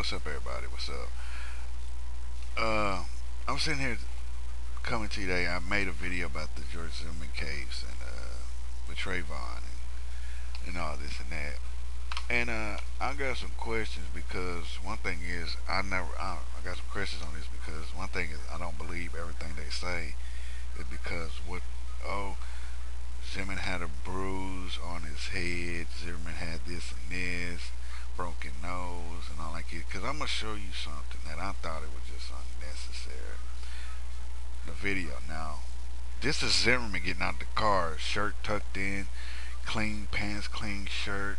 what's up, everybody? What's up? Uh, I'm sitting here coming to you today. I made a video about the George Zimmerman case and with Trayvon and all this and that. And I got some questions because one thing is I got some questions on this because one thing is I don't believe everything they say is because what oh Zimmerman had a bruise on his head. Zimmerman had this and this, broken nose and all like it. Because I'm gonna show you something that I thought it was just unnecessary. The video now. This is Zimmerman getting out the car, shirt tucked in, clean pants, clean shirt,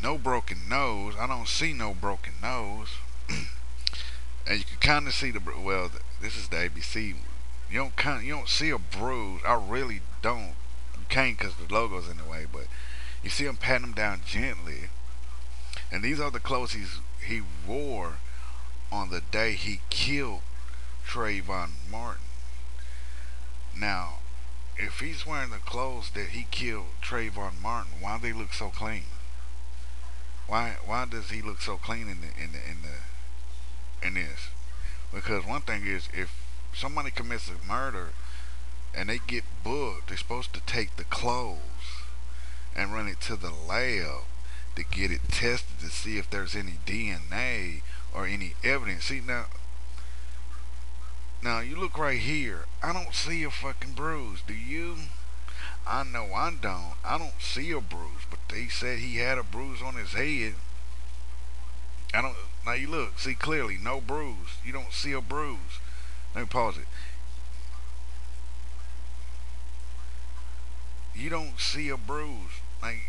no broken nose. I don't see no broken nose, and you can kind of see This is the ABC. You don't see a bruise. I really don't. You can't because the logo's in the way, but you see him patting him down gently, and these are the clothes he wore on the day he killed Trayvon Martin. Now, if he's wearing the clothes that he killed Trayvon Martin, why do they look so clean? Why does he look so clean in this? Because one thing is, if somebody commits a murder and they get booked, they're supposed to take the clothes and run it to the lab to get it tested to see if there's any DNA or any evidence. See now you look right here. I don't see a fucking bruise. Do you? I know I don't. I don't see a bruise, but they said he had a bruise on his head. I don't. Now you look, see clearly, no bruise. You don't see a bruise. Let me pause it. You don't see a bruise. Like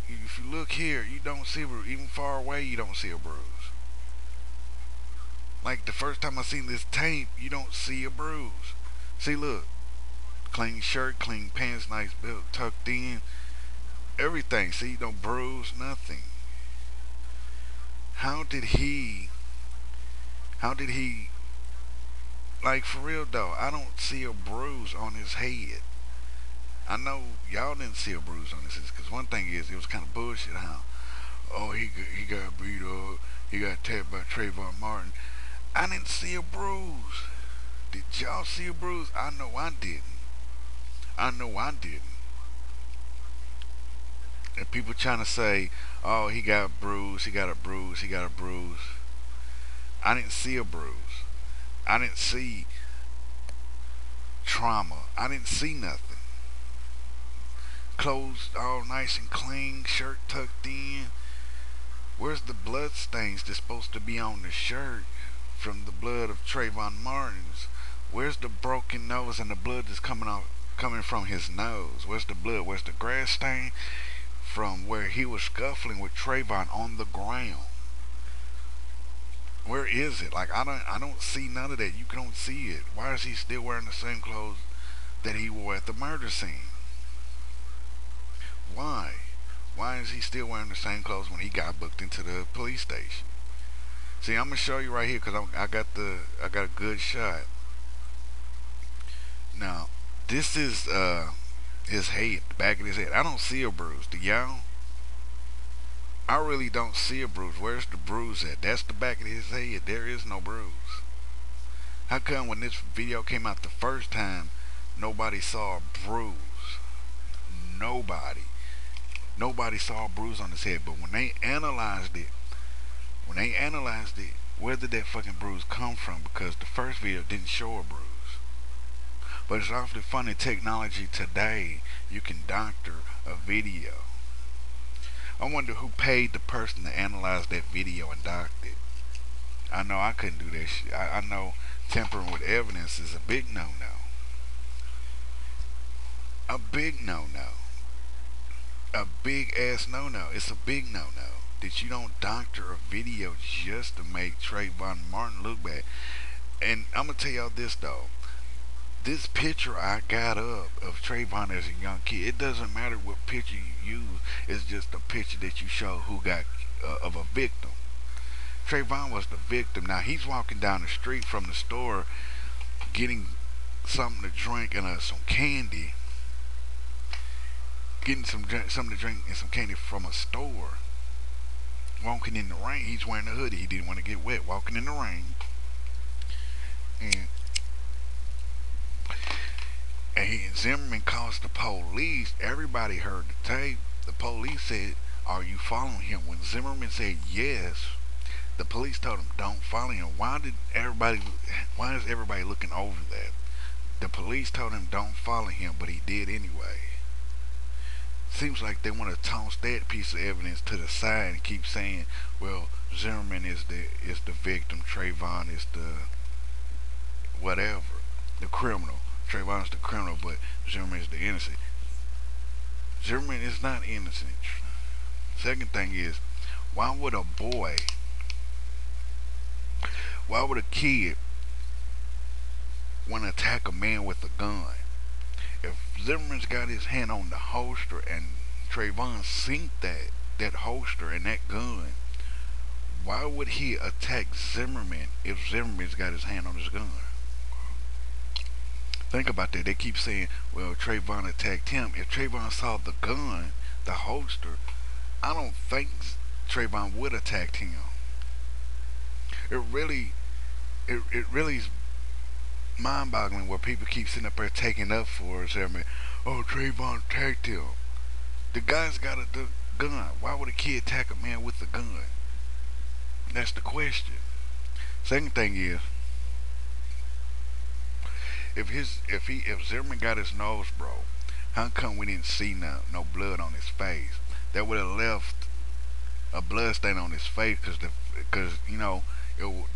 if you look here, you don't see a bruise. Even far away, you don't see a bruise. Like the first time I seen this tape, you don't see a bruise. See, look, clean shirt, clean pants, nice belt tucked in, everything. See, no bruise, nothing. How did he? How did he? Like for real though, I don't see a bruise on his head. I know y'all didn't see a bruise on his head because one thing is it was kind of bullshit. How? Oh, he got beat up. He got attacked by Trayvon Martin. I didn't see a bruise. Did y'all see a bruise? I know I didn't. I know I didn't. And people trying to say, oh, he got bruised, he got a bruise, he got a bruise. I didn't see a bruise. I didn't see trauma. I didn't see nothing. Clothes all nice and clean, shirt tucked in. Where's the blood stains that's supposed to be on the shirt from the blood of Trayvon Martin's? Where's the broken nose and the blood that's coming from his nose? Where's the blood? Where's the grass stain from where he was scuffling with Trayvon on the ground? Where is it? Like I don't see none of that. You don't see it. Why is he still wearing the same clothes that he wore at the murder scene? Why? Why is he still wearing the same clothes when he got booked into the police station? See, I'm gonna show you right here because I got a good shot. Now, this is his head, the back of his head. I don't see a bruise. Do y'all? I really don't see a bruise. Where's the bruise at? That's the back of his head. There is no bruise. How come when this video came out the first time, nobody saw a bruise? Nobody. Nobody saw a bruise on his head. But when they analyzed it, where did that fucking bruise come from? Because the first video didn't show a bruise. But it's awfully funny technology today. You can doctor a video. I wonder who paid the person to analyze that video and doctor it. I know I couldn't do that shit. I know tampering with evidence is a big no-no. A big no-no. A big ass no-no. It's a big no-no that you don't doctor a video just to make Trayvon Martin look bad. And I'm gonna tell y'all this though. This picture I got up of Trayvon as a young kid, it doesn't matter what picture you use, it's just a picture that you show who got of a victim. Trayvon was the victim. Now he's walking down the street from the store getting something to drink and some candy, getting something to drink and some candy from a store walking in the rain. He's wearing a hoodie. He didn't want to get wet. Walking in the rain, and Zimmerman calls the police. Everybody heard the tape. The police said, "Are you following him?" When Zimmerman said yes, the police told him, "Don't follow him." Why did everybody? Why is everybody looking over that? The police told him don't follow him, but he did anyway. Seems like they want to toss that piece of evidence to the side and keep saying, "Well, Zimmerman is the victim. Trayvon is the whatever, the criminal. Trayvon's the criminal, but Zimmerman is the innocent." Zimmerman is not innocent. Second thing is, why would a boy, why would a kid want to attack a man with a gun? If Zimmerman's got his hand on the holster and Trayvon seen that holster and that gun, why would he attack Zimmerman if Zimmerman's got his hand on his gun? Think about that. They keep saying, "Well, Trayvon attacked him." If Trayvon saw the gun, the holster, I don't think Trayvon would have attacked him. It really, it really is mind-boggling where people keep sitting up there taking up for Zimmerman. Oh, Trayvon attacked him. The guy's got a gun. Why would a kid attack a man with a gun? That's the question. Second thing is, if Zimmerman got his nose broke, how come we didn't see no blood on his face? That would have left a blood stain on his face because the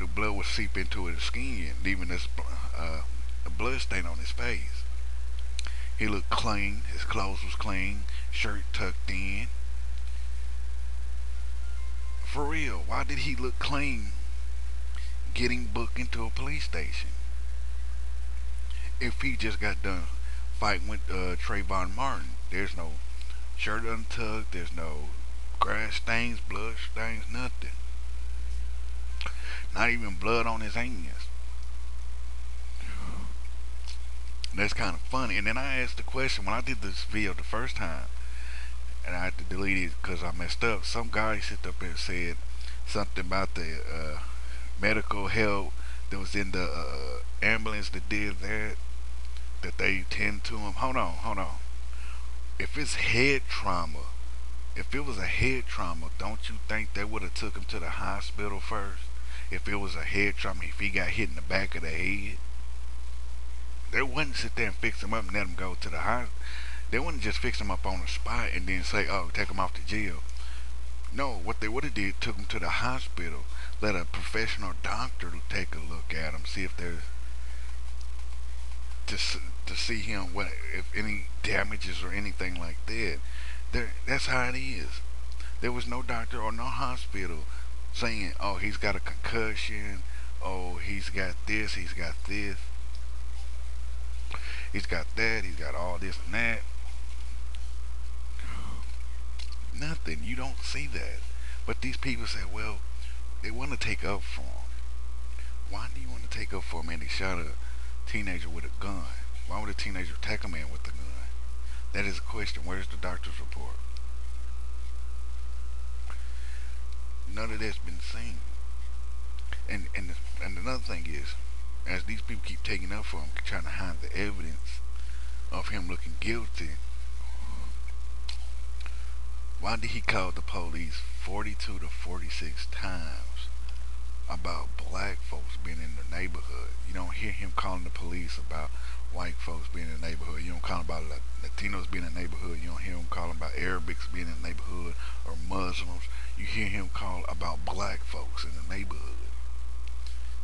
blood would seep into his skin, leaving this a blood stain on his face. He looked clean. His clothes was clean. Shirt tucked in. For real, why did he look clean getting booked into a police station? If he just got done fighting with Trayvon Martin, there's no shirt untucked. There's no grass stains, blood stains, nothing. Not even blood on his hands. That's kind of funny. And then I asked the question when I did this video the first time, and I had to delete it because I messed up. Some guy sit up there and said something about the medical help that was in the ambulance that did that they tend to him. Hold on. If it's head trauma, if it was a head trauma, don't you think they would have took him to the hospital first? If it was a head trauma, if he got hit in the back of the head, they wouldn't sit there and fix him up and let him go to the hospital. They wouldn't just fix him up on the spot and then say, "Oh, take him off to jail." No, what they would have did, took him to the hospital, let a professional doctor take a look at him, see if there's to see him what if any damages or anything like that. That's how it is. There was no doctor or no hospital saying, "Oh, he's got a concussion. Oh, he's got this. He's got this. He's got that. He's got all this and that." Nothing. You don't see that. But these people say, well, they want to take up for him. Why do you want to take up for him? And they shot a teenager with a gun. Why would a teenager attack a man with a gun? That is a question. Where's the doctor's report? None of that's been seen. And another thing is, as these people keep taking up for him, trying to hide the evidence of him looking guilty, why did he call the police 42 to 46 times about black folks being in the neighborhood? You don't hear him calling the police about white folks being in the neighborhood. You don't call him about Latinos being in the neighborhood. You don't hear him calling about Arabics being in the neighborhood or Muslims. You hear him call about black folks in the neighborhood.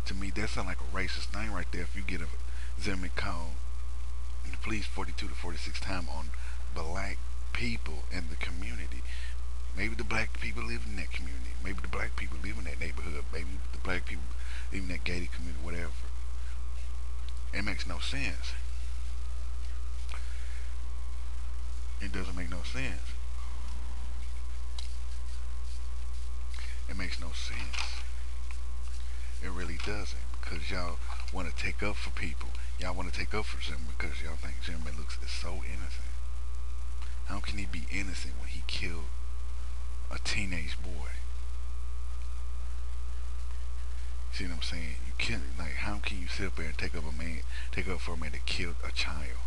To me, that sounds like a racist thing right there. If you get a Zimmerman call the police 42 to 46 times on black people in the community. Maybe the black people live in that community. Maybe the black people live in that neighborhood. Maybe the black people live in that gated community, whatever. It makes no sense. It doesn't make no sense. It makes no sense. It really doesn't. Because y'all want to take up for people. Y'all want to take up for Zimmerman because y'all think Zimmerman looks so innocent. How can he be innocent when he killed a teenage boy? See what I'm saying? You can't, like, how can you sit up there and take up for a man that killed a child?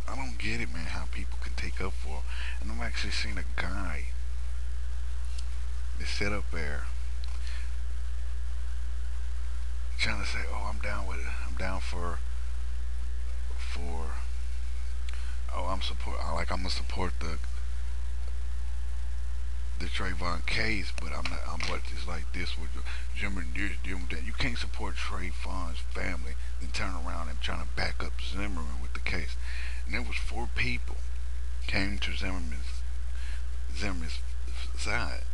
I don't get it, man. How people can take up for. And I've actually seen a guy that sit up there trying to say, "Oh, I'm down with it. I'm down for. Oh, I'm gonna support the Trayvon case, but I'm not. But it's like this with Zimmerman, this, that. You can't support Trayvon's family, then turn around and trying to back up Zimmerman with the case. And there was four people came to Zimmerman's side: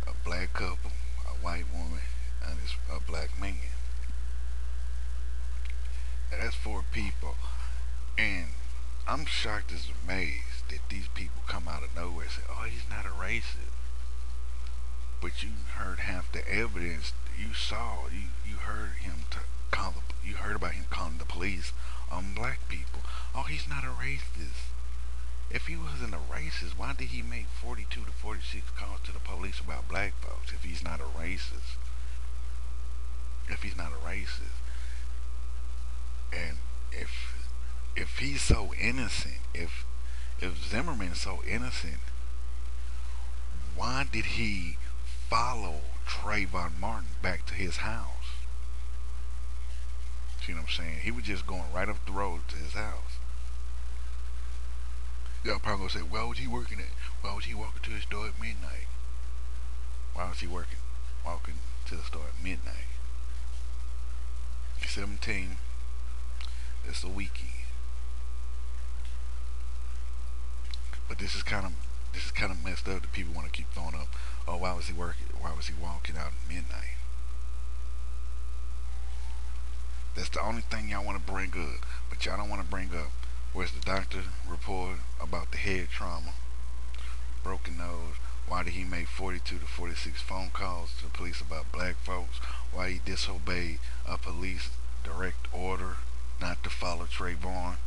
a black couple, a white woman, and a black man. And that's four people, and I'm shocked as amazed that these people come out of nowhere and say, "Oh, he's not a racist." But you heard half the evidence. You heard you heard about him calling the police on black people. Oh, he's not a racist. If he wasn't a racist, why did he make 42 to 46 calls to the police about black folks? If he's not a racist, and if he's so innocent, if Zimmerman's so innocent, why did he follow Trayvon Martin back to his house? See what I'm saying? He was just going right up the road to his house. Y'all probably gonna say, why was he working at? Why was he walking to his store at midnight? Why was he walking to the store at midnight? 17. It's a weekend. But this is kind of messed up that people want to keep throwing up. Oh, why was he working? Why was he walking out at midnight? That's the only thing y'all want to bring up. But y'all don't want to bring up where's the doctor report about the head trauma, broken nose. Why did he make 42 to 46 phone calls to the police about black folks? Why he disobeyed a police direct order not to follow Trayvon?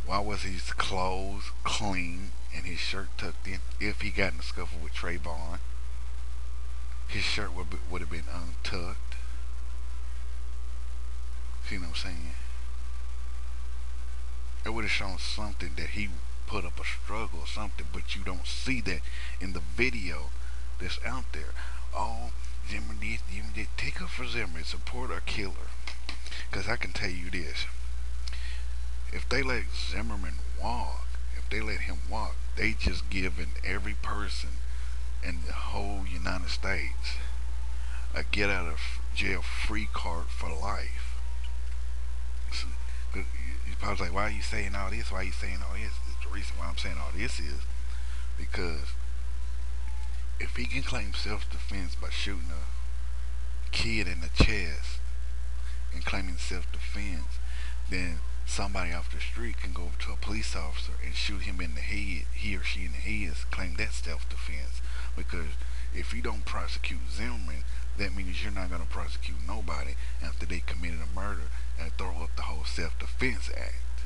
Why was his clothes clean and his shirt tucked in? If he got in a scuffle with Trayvon, his shirt would have been untucked. See what I'm saying? It would have shown something that he put up a struggle or something, but you don't see that in the video that's out there. Oh, Zimmer did, take up for Zimmer, support or killer. Because I can tell you this: if they let Zimmerman walk, if they let him walk, they just given every person in the whole United States a get out of jail free card for life. So, you probably like, why are you saying all this? Why are you saying all this? The reason why I'm saying all this is because if he can claim self-defense by shooting a kid in the chest and claiming self-defense, then somebody off the street can go up to a police officer and shoot him in the head, he or she in the head, claim that self-defense. Because if you don't prosecute Zimmerman, that means you're not going to prosecute nobody after they committed a murder and throw up the whole self-defense act.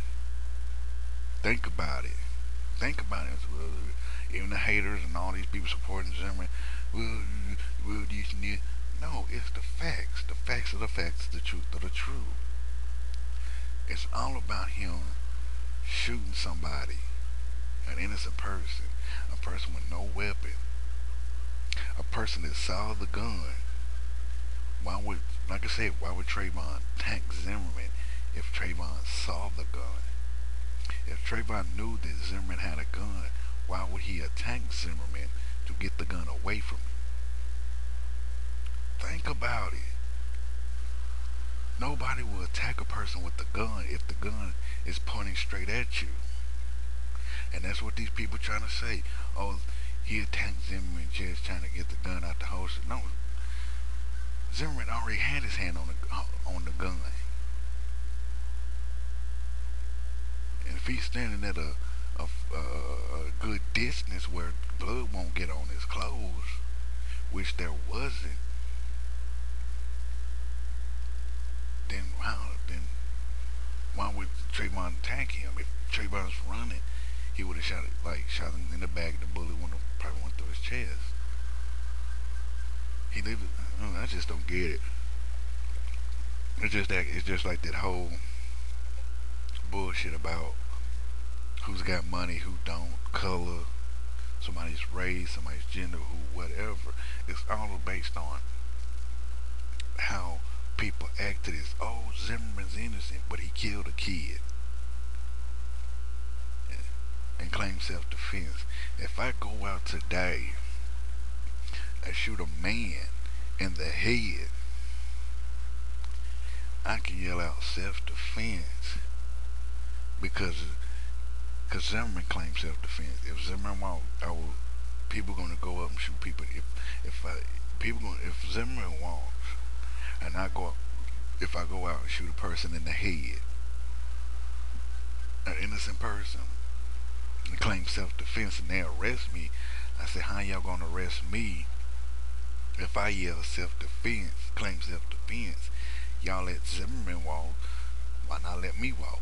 Think about it. Think about it. Even the haters and all these people supporting Zimmerman, well, this and this. No, it's the facts. The facts are the facts. The truth are the truth. It's all about him shooting somebody, an innocent person, a person with no weapon, a person that saw the gun. Why would, like I said, why would Trayvon attack Zimmerman if Trayvon saw the gun? If Trayvon knew that Zimmerman had a gun, why would he attack Zimmerman to get the gun away from him? Think about it. Nobody will attack a person with the gun if the gun is pointing straight at you. And that's what these people trying to say. Oh, he attacked Zimmerman just trying to get the gun out the holster. No, Zimmerman already had his hand on the gun. And if he's standing at a good distance where blood won't get on his clothes, which there wasn't, then why would Trayvon attack him? If Trayvon's running, he would have shot him in the back. The bullet would have probably went through his chest. He lived. I just don't get it. It's just that. It's just like that whole bullshit about who's got money, who don't, color, somebody's race, somebody's gender, who whatever. It's all based on how people acted as, oh, Zimmerman's innocent, but he killed a kid and claimed self-defense. If I go out today and shoot a man in the head, I can yell out self-defense because cause Zimmerman claims self-defense. If Zimmerman won't, people gonna go up and shoot people. If Zimmerman won't, and if I go out and shoot a person in the head, an innocent person, and claim self-defense, and they arrest me, I say, how y'all gonna arrest me if I yell self-defense, claim self-defense? Y'all let Zimmerman walk, why not let me walk?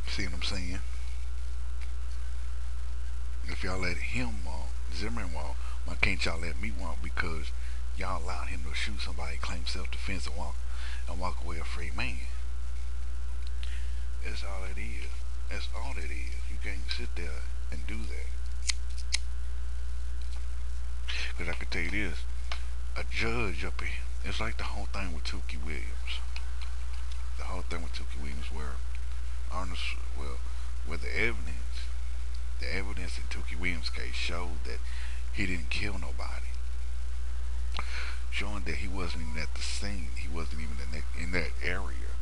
See what I'm saying? If y'all let him walk, Zimmerman walk, why can't y'all let me walk? Because y'all allowed him to shoot somebody, claim self-defense, and walk away a free man. That's all it is. That's all it is. You can't sit there and do that. Because I can tell you this, a judge up here, it's like the whole thing with Tukey Williams. The whole thing with Tukey Williams where Arnold, well, where the evidence in Tukey Williams' case showed that he didn't kill nobody, showing that he wasn't even at the scene, he wasn't even in that area,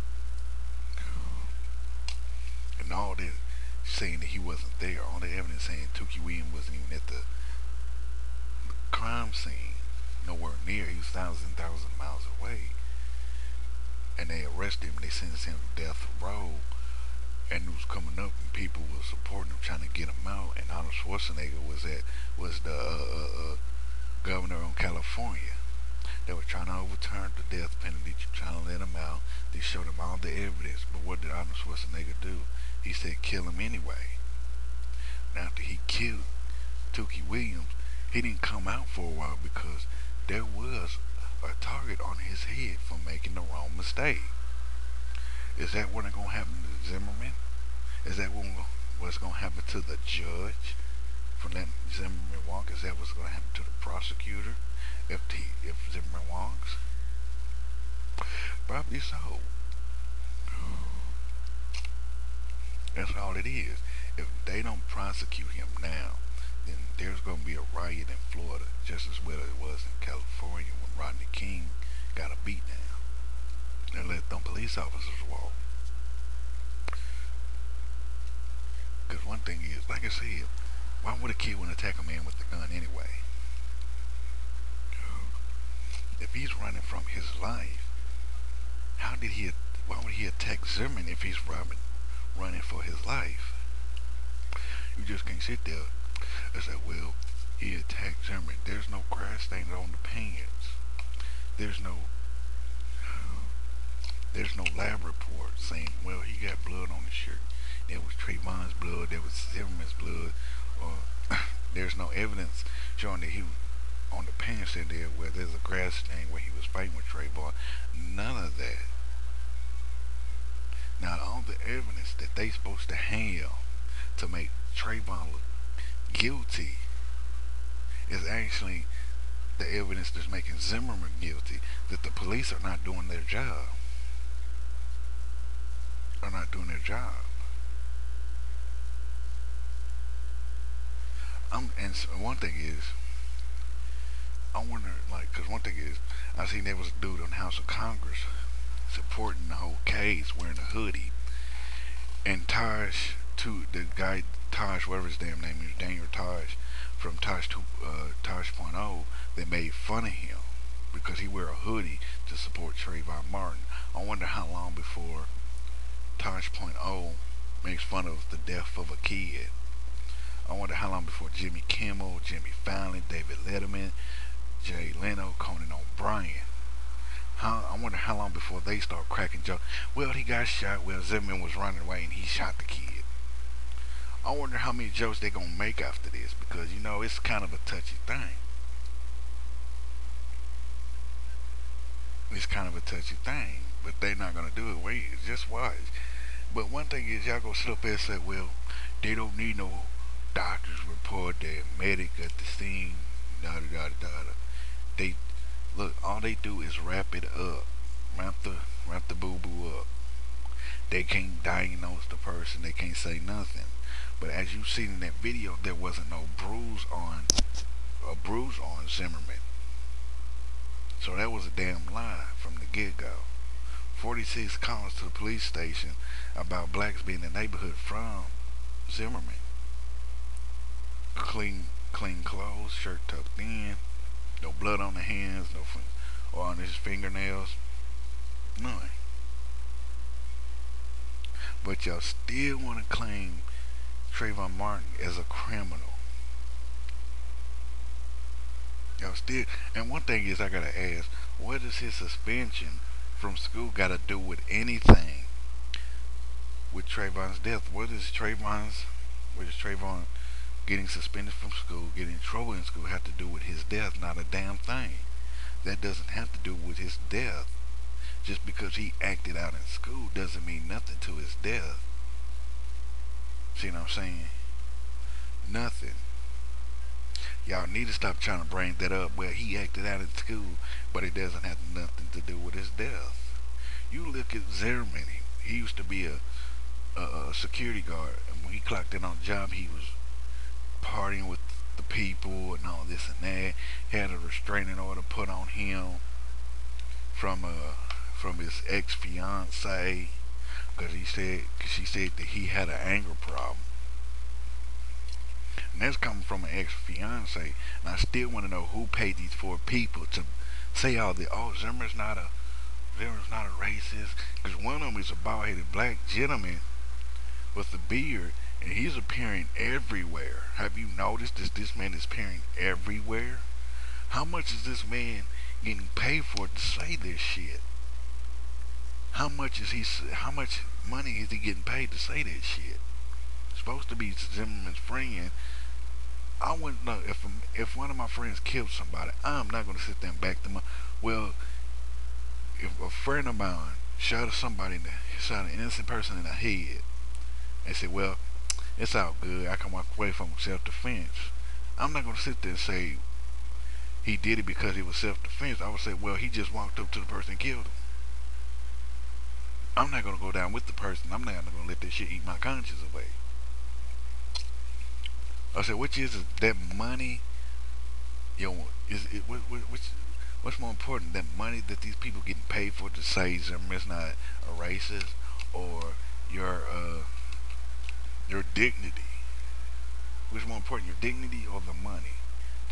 and all that saying that he wasn't there, all the evidence saying Tukey Williams wasn't even at the crime scene, nowhere near. He was thousands miles away, and they arrested him. And they sentenced him to death row, and it was coming up, and people were supporting him, trying to get him out. And Arnold Schwarzenegger was the governor of California. They were trying to overturn the death penalty, trying to let him out. They showed him all the evidence, but what did Arnold Schwarzenegger do? He said, kill him anyway. And after he killed Tukey Williams, he didn't come out for a while because there was a target on his head for making the wrong mistake. Is that what's going to happen to Zimmerman? Is that what's going to happen to the judge for letting Zimmerman walk? Is that what's going to happen to the prosecutor if Zimmerman walks? Probably so. That's all it is. If they don't prosecute him now, then there's going to be a riot in Florida, just as well as it was in California when Rodney King got a beat down and let them police officers walk. Because one thing is, like I said, why would a kid want to attack a man with a gun anyway? If he's running from his life, why would he attack Zimmerman if he's running for his life? You just can't sit there and say, well, he attacked Zimmerman. There's no grass stains on the pants. There's no lab report saying, well, he got blood on his shirt. There was Trayvon's blood, there was Zimmerman's blood, or there's no evidence showing that he on the pants in there where there's a grass stain where he was fighting with Trayvon. None of that. Now, all the evidence that they supposed to have to make Trayvon look guilty is actually the evidence that's making Zimmerman guilty, that the police are not doing their job. Are not doing their job. And so one thing is, I wonder, like, because one thing is, I seen there was a dude on the House of Congress supporting the whole case wearing a hoodie, and the guy Taj, whatever his damn name is, Daniel Taj from Taj.0, they made fun of him because he wear a hoodie to support Trayvon Martin. I wonder how long before Taj.0 makes fun of the death of a kid. I wonder how long before Jimmy Kimmel, Jimmy Fallon, David Letterman, Jay Leno, Conan O'Brien. I wonder how long before they start cracking jokes. Well, he got shot. Well, Zimmerman was running away and he shot the kid. I wonder how many jokes they gonna make after this, because you know it's kind of a touchy thing. It's kind of a touchy thing, but they not gonna do it. Wait, just watch. But one thing is, y'all gonna sit up there and say, well, they don't need no doctor's report, their medic at the scene, da da da da da. They look, all they do is wrap it up, wrap the wrap the boo boo up. They can't diagnose the person. They can't say nothing. But as you seen in that video, there wasn't no bruise on Zimmerman. So that was a damn lie from the get go. 46 calls to the police station about blacks being in the neighborhood from Zimmerman. Clean clothes, shirt tucked in, no blood on the hands, no or on his fingernails, none. But y'all still want to claim Trayvon Martin as a criminal. Y'all still, and one thing is I gotta ask, what does his suspension from school gotta do with anything with Trayvon's death? What does Trayvon getting suspended from school, getting in trouble in school have to do with his death? Not a damn thing. That doesn't have to do with his death. Just because he acted out in school doesn't mean nothing to his death. See what I'm saying? Nothing. Y'all need to stop trying to bring that up. Well, he acted out in school, but it doesn't have nothing to do with his death. You look at Zimmerman. He used to be a security guard, and when he clocked in on the job, he was partying with the people and all this and that. Had a restraining order put on him from his ex fiance because she said that he had an anger problem. And that's coming from an ex fiance. And I still want to know who paid these four people to say all the Zimmer's not a racist, because one of them is a bald headed black gentleman with a beard, and he's appearing everywhere. Have you noticed that this man is appearing everywhere? How much is this man getting paid for to say this shit? How much is he? How much money is he getting paid to say that shit? Supposed to be Zimmerman's friend. I wouldn't know if one of my friends killed somebody. I'm not gonna sit there and back them up. Well, if a friend of mine shot shot an innocent person in the head, and said, "Well, it's all good. I can walk away from self-defense." I'm not gonna sit there and say he did it because it was self-defense. I would say, "Well, he just walked up to the person and killed him." I'm not gonna go down with the person. I'm not gonna let that shit eat my conscience away. I said, which is that money? Is it what's more important? That money that these people getting paid for to say Zimmerman's not a racist, or your your dignity? Which is more important, your dignity or the money?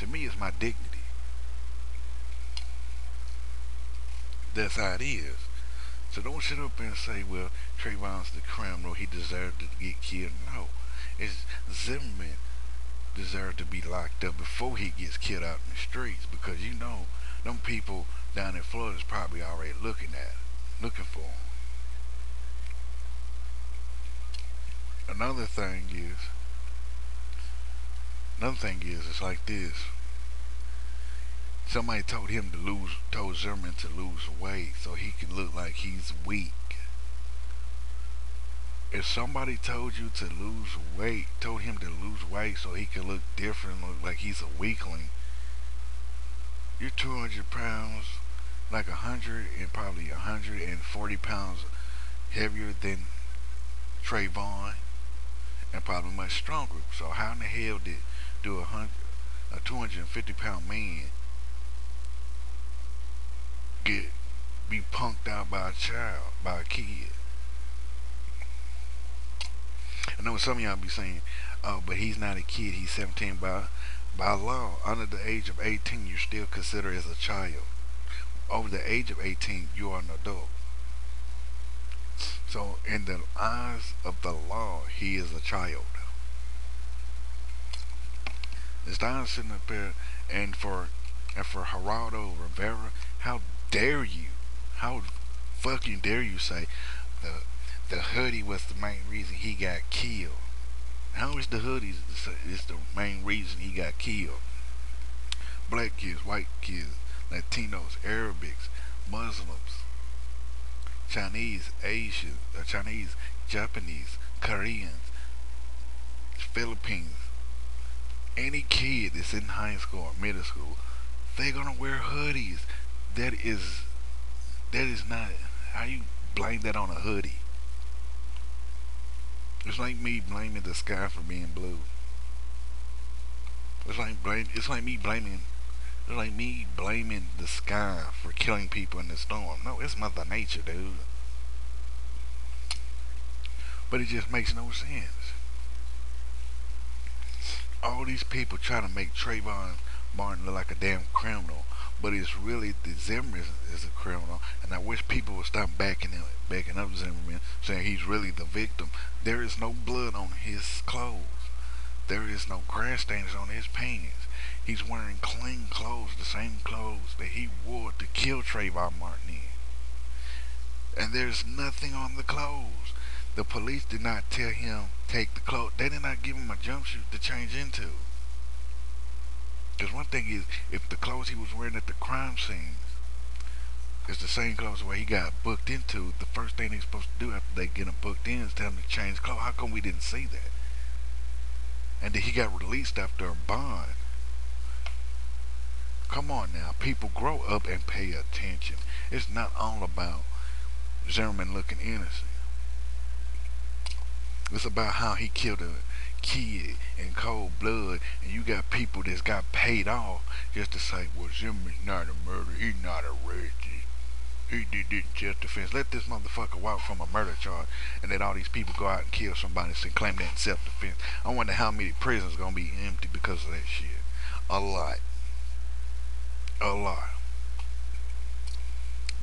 To me, it's my dignity. That's how it is. So don't sit up and say, well, Trayvon's the criminal. He deserved to get killed. No, it's Zimmerman deserve to be locked up before he gets killed out in the streets, because you know them people down in Florida is probably already looking for him. Another thing is, it's like this. Somebody told Zimmerman to lose weight so he can look like he's weak. If somebody told him to lose weight so he could look different, look like he's a weakling, you're 200 pounds, like 100 and probably 140 pounds heavier than Trayvon, and probably much stronger. So how in the hell did do a 250-pound man get be punked out by a kid? I know some of y'all be saying, "Oh, but he's not a kid. He's 17." By law, under the age of 18, you're still considered as a child. Over the age of 18, you are an adult. So, in the eyes of the law, he is a child. It's time sitting up there, and for Geraldo Rivera, how dare you? How fucking dare you say the the hoodie was the main reason he got killed? How is the hoodies is the main reason he got killed? Black kids, white kids, Latinos, Arabics, Muslims, Chinese, Asian, Chinese, Japanese, Koreans, Philippines. Any kid that's in high school or middle school, they're gonna wear hoodies. That is that is not how you blame that on a hoodie. It's like me blaming the sky for being blue. It's like me blaming. It's like me blaming the sky for killing people in the storm. No, it's Mother Nature, dude. But it just makes no sense. All these people try to make Trayvon Martin look like a damn criminal, but it's really the Zimmerman is a criminal. And I wish people would stop backing up Zimmerman, saying he's really the victim. There is no blood on his clothes. There is no grass stains on his pants. He's wearing clean clothes, the same clothes that he wore to kill Trayvon Martin in. And there's nothing on the clothes. The police did not tell him take the clothes. They did not give him a jumpsuit to change into. Because one thing is, if the clothes he was wearing at the crime scene is the same clothes where he got booked into, the first thing they're supposed to do after they get him booked in is tell him to change clothes. How come we didn't see that? And then he got released after a bond. Come on now, people grow up and pay attention. It's not all about Zimmerman looking innocent. It's about how he killed a kid in cold blood, and you got people that's got paid off just to say, well, Zimmerman's not a murderer, he's not arrested. He did this in self-defense. Let this motherfucker walk from a murder charge and let all these people go out and kill somebody and claim that in self-defense. I wonder how many prisons gonna be empty because of that shit. A lot. A lot.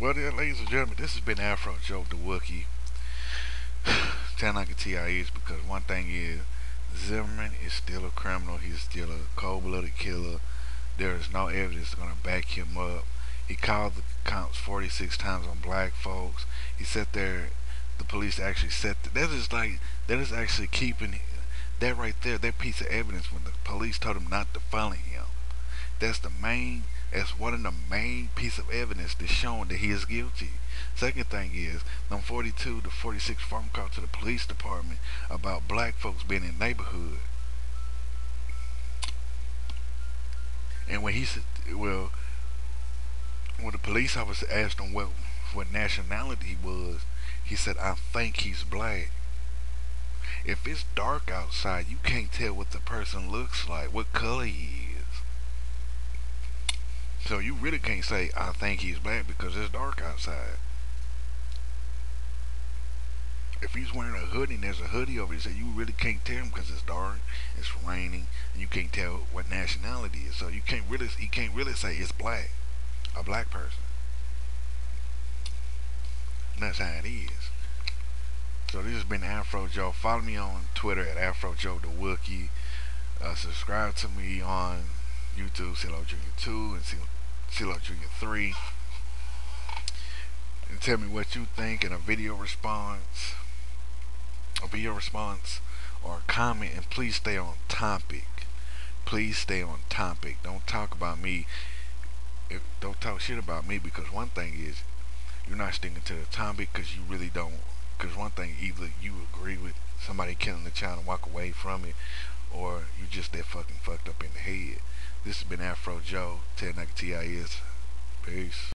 Well, then, ladies and gentlemen, this has been Afro Joe the Wookie. Telling like a TIS because one thing is, Zimmerman is still a criminal. He's still a cold-blooded killer. There is no evidence going to back him up. He called the cops 46 times on black folks. He sat there. The police actually that is actually keeping that right there. That piece of evidence when the police told him not to follow him. That's the main. That's one of the main piece of evidence that's showing that he is guilty. Second thing is, them 42 to 46 phone calls to the police department about black folks being in the neighborhood. And when he said, well, when the police officer asked him what nationality he was, he said, I think he's black. If it's dark outside, you can't tell what the person looks like, what color he is. So you really can't say, I think he's black because it's dark outside. If he's wearing a hoodie and there's a hoodie over his head, you really can't tell him because it's dark, it's raining, and you can't tell what nationality it is. So he can't really say it's black, a black person. And that's how it is. So this has been Afro Joe. Follow me on Twitter at Afro Joe the Wookie. Subscribe to me on YouTube, CeeLo Jr. 2 and CeeLo Jr. 3. And tell me what you think in a video response. Or a comment, and please stay on topic. Please stay on topic. Don't talk about me. Don't talk shit about me, because one thing is you're not sticking to the topic because you really don't. Because one thing, either you agree with somebody killing the child and walk away from it, or you just that fucking fucked up in the head. This has been Afro Joe, 10 like TIS. Peace.